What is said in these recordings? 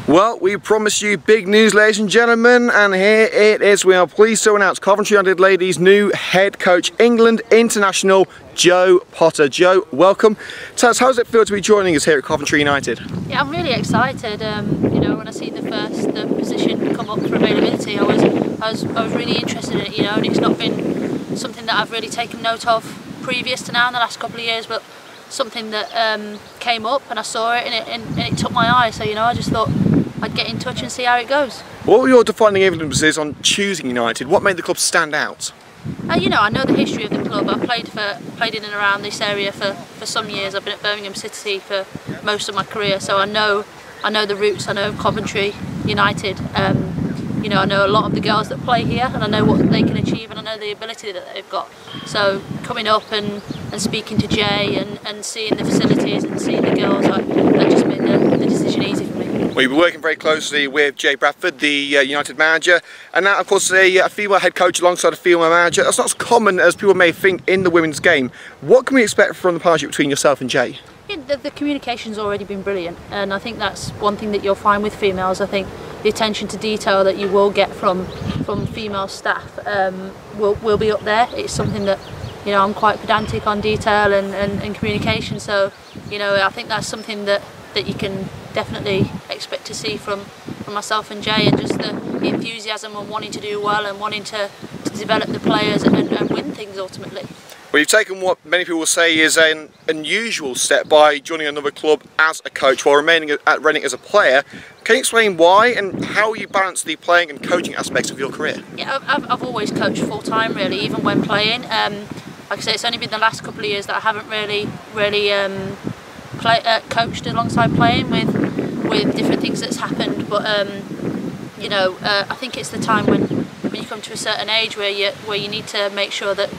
Well, we promised you big news, ladies and gentlemen, and here it is. We are pleased to announce Coventry United Ladies' new head coach, England international, Joe Potter. Joe, welcome. Tell us, how does it feel to be joining us here at Coventry United? Yeah, I'm really excited. You know, when I see the position come up for availability, I was really interested in it. You know, and it's not been something that I've really taken note of previous to now in the last couple of years, but something that came up and I saw it and it took my eye. So you know, I just thought I'd get in touch and see how it goes. What were your defining influences on choosing United? What made the club stand out? You know, I know the history of the club. I've played in and around this area for some years. I've been at Birmingham City for most of my career, so I know the roots. I know Coventry United. You know, I know a lot of the girls that play here, and I know what they can achieve, and I know the ability that they've got. So coming up and speaking to Jay and seeing the facilities and seeing the girls, that just made the decision easy for me. Well, you've been working very closely with Jay Bradford, the United manager, and now, of course, a female head coach alongside a female manager. That's not as common as people may think in the women's game. What can we expect from the partnership between yourself and Jay? Yeah, the communication's already been brilliant, and I think that's one thing that you'll find with females. I think the attention to detail that you will get from female staff will be up there. It's something that, you know, I'm quite pedantic on detail and communication, so you know, I think that's something that you can definitely expect to see from myself and Jay, and just the enthusiasm and wanting to do well and wanting to develop the players and win things ultimately. Well, you've taken what many people will say is an unusual step by joining another club as a coach while remaining at Reading as a player. Can you explain why and how you balance the playing and coaching aspects of your career? Yeah, I've always coached full time, really, even when playing. Like I say, it's only been the last couple of years that I haven't really coached alongside playing with different things that's happened. But you know, I think it's the time when you come to a certain age where you need to make sure that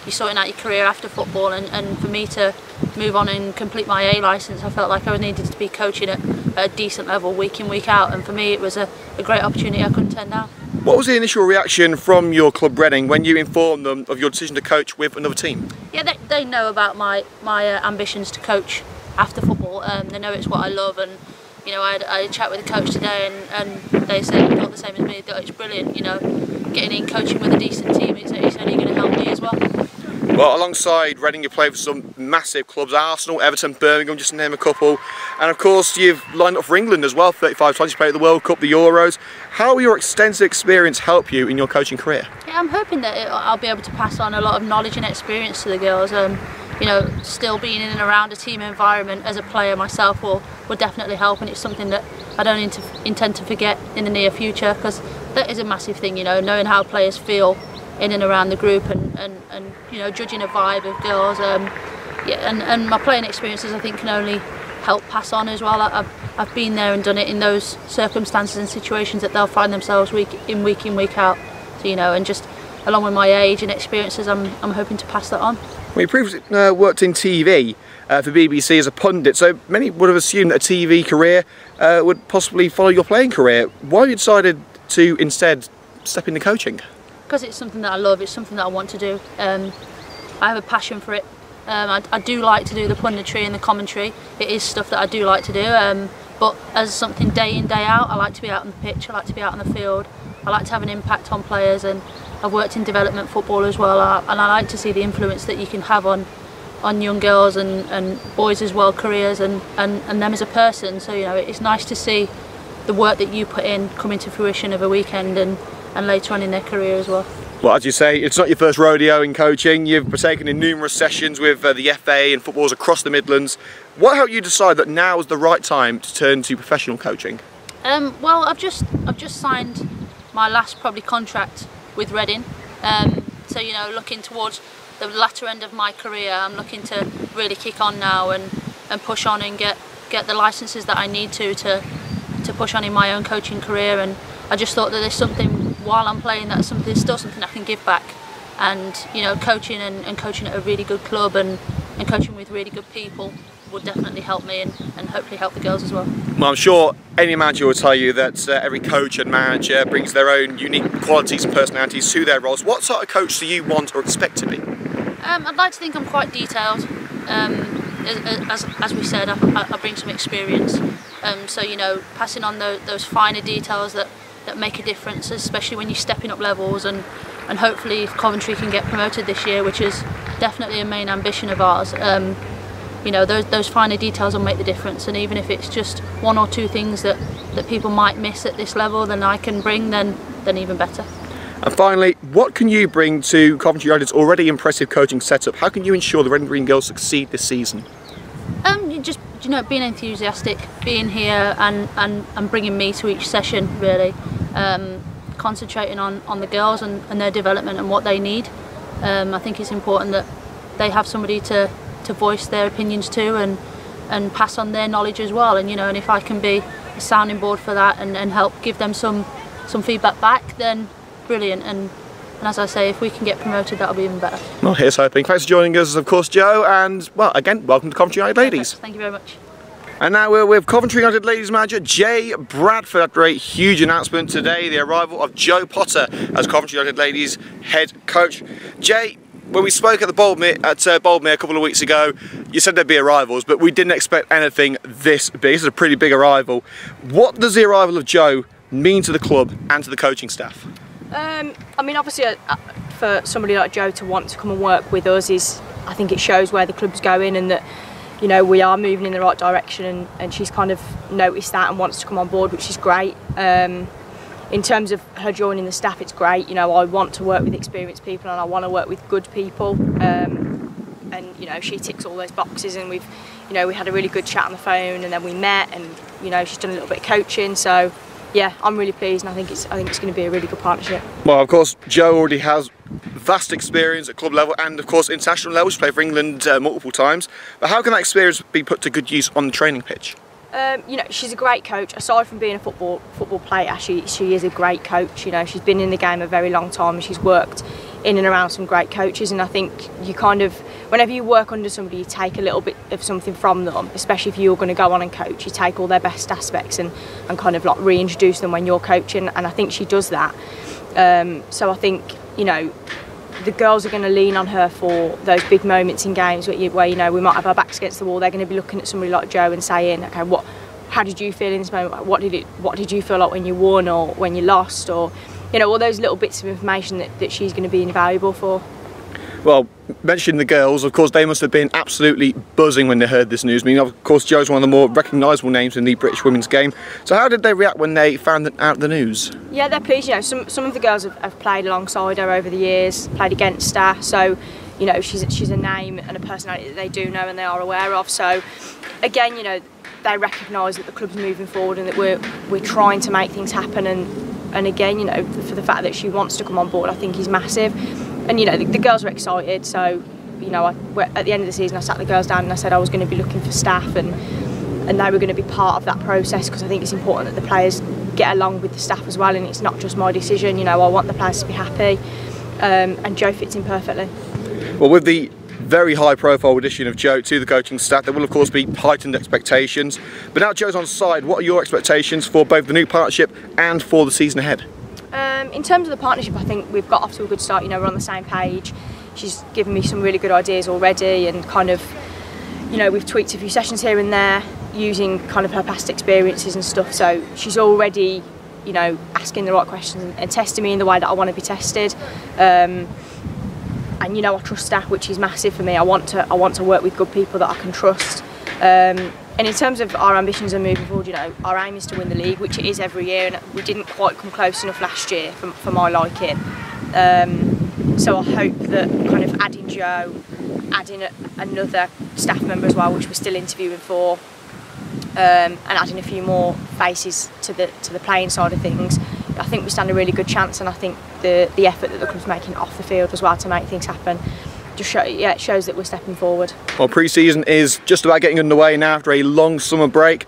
you're sorting out your career after football, and for me to move on and complete my A licence, I felt like I needed to be coaching at a decent level week in, week out, and for me it was a great opportunity I couldn't turn down. What was the initial reaction from your club Reading when you informed them of your decision to coach with another team? Yeah, they know about my ambitions to coach after football. They know it's what I love, and you know, I had a chat with the coach today, and they said not the same as me, that it's brilliant. You know, getting in coaching with a decent team, it's only going to help me as well. Well, alongside Reading, you played for some massive clubs: Arsenal, Everton, Birmingham, just to name a couple. And of course, you've lined up for England as well 35 times. You played at the World Cup, the Euros. How will your extensive experience help you in your coaching career? Yeah, I'm hoping that I'll be able to pass on a lot of knowledge and experience to the girls. You know, still being in and around a team environment as a player myself will definitely help, and it's something that I don't intend to forget in the near future, because that is a massive thing, you know, knowing how players feel in and around the group, and you know, judging a vibe of girls. Yeah, and my playing experiences, I think, can only help pass on as well. I've been there and done it in those circumstances and situations that they'll find themselves week in, week out. So you know, and just along with my age and experiences, I'm hoping to pass that on. Well, you previously worked in TV for BBC as a pundit, so many would have assumed that a TV career would possibly follow your playing career. Why have you decided to instead step into coaching? Because it's something that I love, it's something that I want to do. I have a passion for it. I do like to do the punditry and the commentary. It is stuff that I do like to do, but as something day in, day out, I like to be out on the pitch, I like to be out on the field, I like to have an impact on players, and I've worked in development football as well, and I like to see the influence that you can have on young girls and boys as well, careers and them as a person. So you know, it's nice to see the work that you put in coming to fruition of a weekend and later on in their career as well. Well, as you say, it's not your first rodeo in coaching. You've partaken in numerous sessions with the FA and footballers across the Midlands. What helped you decide that now is the right time to turn to professional coaching? Well, I've just signed my last probably contract with Reading. So you know, looking towards the latter end of my career, I'm looking to really kick on now and push on and get the licenses that I need to push on in my own coaching career. And I just thought that there's something while I'm playing, there's still something I can give back. And you know, coaching and coaching at a really good club and coaching with really good people would definitely help me and hopefully help the girls as well. Well, I'm sure any manager will tell you that every coach and manager brings their own unique qualities and personalities to their roles. What sort of coach do you want or expect to be? I'd like to think I'm quite detailed. As we said, I bring some experience, So you know, passing on those finer details that make a difference, especially when you're stepping up levels, and hopefully if Coventry can get promoted this year, which is definitely a main ambition of ours, you know, those finer details will make the difference. And even if it's just one or two things that people might miss at this level, then I can bring, then even better. And finally, what can you bring to Coventry United's already impressive coaching setup? How can you ensure the Red and Green girls succeed this season? You know, being enthusiastic, being here and bringing me to each session, really. Concentrating on the girls and their development and what they need. I think it's important that they have somebody to voice their opinions to and pass on their knowledge as well. And you know, and if I can be a sounding board for that and help give them some feedback back, then brilliant. And as I say, if we can get promoted, that'll be even better. Well, here's hoping. Thanks for joining us, of course, Jo, and well, again, welcome to Coventry United Ladies. Thank you very much. And now we're with Coventry United Ladies manager Jay Bradford after a huge announcement today, the arrival of Jo Potter as Coventry United Ladies head coach. Jay, when we spoke at the Boldmere a couple of weeks ago, you said there'd be arrivals, but we didn't expect anything this big. This is a pretty big arrival. What does the arrival of Jo mean to the club and to the coaching staff? I mean, obviously, for somebody like Jo to want to come and work with us I think it shows where the club's going, and that, you know, we are moving in the right direction, and she's kind of noticed that and wants to come on board, which is great. In terms of her joining the staff, it's great. You know, I want to work with experienced people and I want to work with good people. And you know, she ticks all those boxes, and we had a really good chat on the phone, and then we met, and you know, she's done a little bit of coaching. So yeah, I'm really pleased, and I think it's going to be a really good partnership. Well, of course, Jo already has vast experience at club level and of course international level. She's played for England multiple times. But how can that experience be put to good use on the training pitch? You know, she's a great coach. Aside from being a football player, she is a great coach. You know, she's been in the game a very long time, and she's worked in and around some great coaches. And I think you kind of, whenever you work under somebody, you take a little bit of something from them. Especially if you're going to go on and coach, you take all their best aspects and kind of like reintroduce them when you're coaching. And I think she does that. So I think, you know, the girls are going to lean on her for those big moments in games where you know, we might have our backs against the wall. They're going to be looking at somebody like Jo and saying, okay, how did you feel in this moment? What did you feel like when you won or when you lost? Or, you know, all those little bits of information that she's going to be invaluable for. Well, mentioning the girls, of course, they must have been absolutely buzzing when they heard this news. I mean, of course, Jo's one of the more recognisable names in the British women's game. So how did they react when they found out the news? Yeah, they're pleased. You know, some of the girls have played alongside her over the years, played against her. So, you know, she's a name and a personality that they do know and they are aware of. So, again, you know, they recognise that the club's moving forward and that we're trying to make things happen. And again, you know, for the fact that she wants to come on board, I think is massive. And you know, the girls are excited. So, you know, at the end of the season, I sat the girls down and I said I was going to be looking for staff, and they were going to be part of that process, because I think it's important that the players get along with the staff as well, and it's not just my decision. You know, I want the players to be happy, and Jo fits in perfectly. Well, with the very high profile addition of Jo to the coaching staff, there will of course be heightened expectations. But now Jo's on side, what are your expectations for both the new partnership and for the season ahead? In terms of the partnership, I think we've got off to a good start. You know, we're on the same page. She's given me some really good ideas already, and kind of, you know, we've tweaked a few sessions here and there using kind of her past experiences and stuff. So she's already, you know, asking the right questions and testing me in the way that I want to be tested. And you know, I trust staff, which is massive for me. I want to work with good people that I can trust. And in terms of our ambitions and moving forward, you know, our aim is to win the league, which it is every year, and we didn't quite come close enough last year for my liking. So I hope that kind of adding Jo, adding another staff member as well, which we're still interviewing for, and adding a few more faces to the playing side of things, I think we stand a really good chance. And I think the effort that the club's making off the field as well to make things happen, it shows that we're stepping forward. Well, pre-season is just about getting underway now after a long summer break.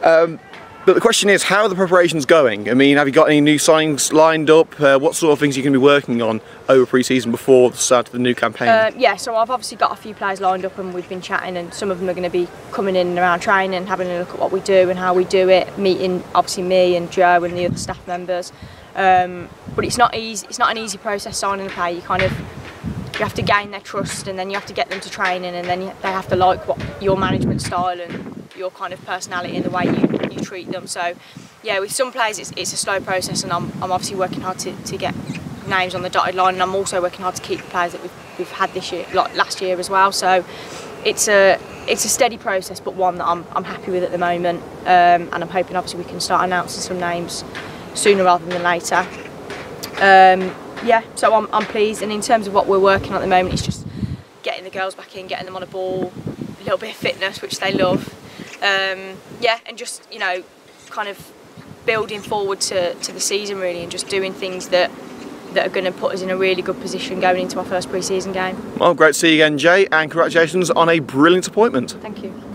But the question is, how are the preparations going? I mean, have you got any new signings lined up? What sort of things are you going to be working on over pre-season before the start of the new campaign? Yeah, so I've obviously got a few players lined up, and we've been chatting, and some of them are going to be coming in and around training and having a look at what we do and how we do it, meeting obviously me and Jo and the other staff members. But it's not easy. It's not an easy process signing a player. You have to gain their trust, and then you have to get them to training, and then they have to like what your management style and your kind of personality and the way you treat them. So yeah, with some players it's a slow process, and I'm obviously working hard to get names on the dotted line, and I'm also working hard to keep the players that we've had this year, like last year as well. So it's a steady process, but one that I'm happy with at the moment, and I'm hoping obviously we can start announcing some names sooner rather than later. Yeah, so I'm pleased, and in terms of what we're working on at the moment, it's just getting the girls back in, getting them on a ball, a little bit of fitness, which they love. Yeah, and just, you know, kind of building forward to the season really, and just doing things that are going to put us in a really good position going into our first pre-season game. Well, great to see you again, Jay, and congratulations on a brilliant appointment. Thank you.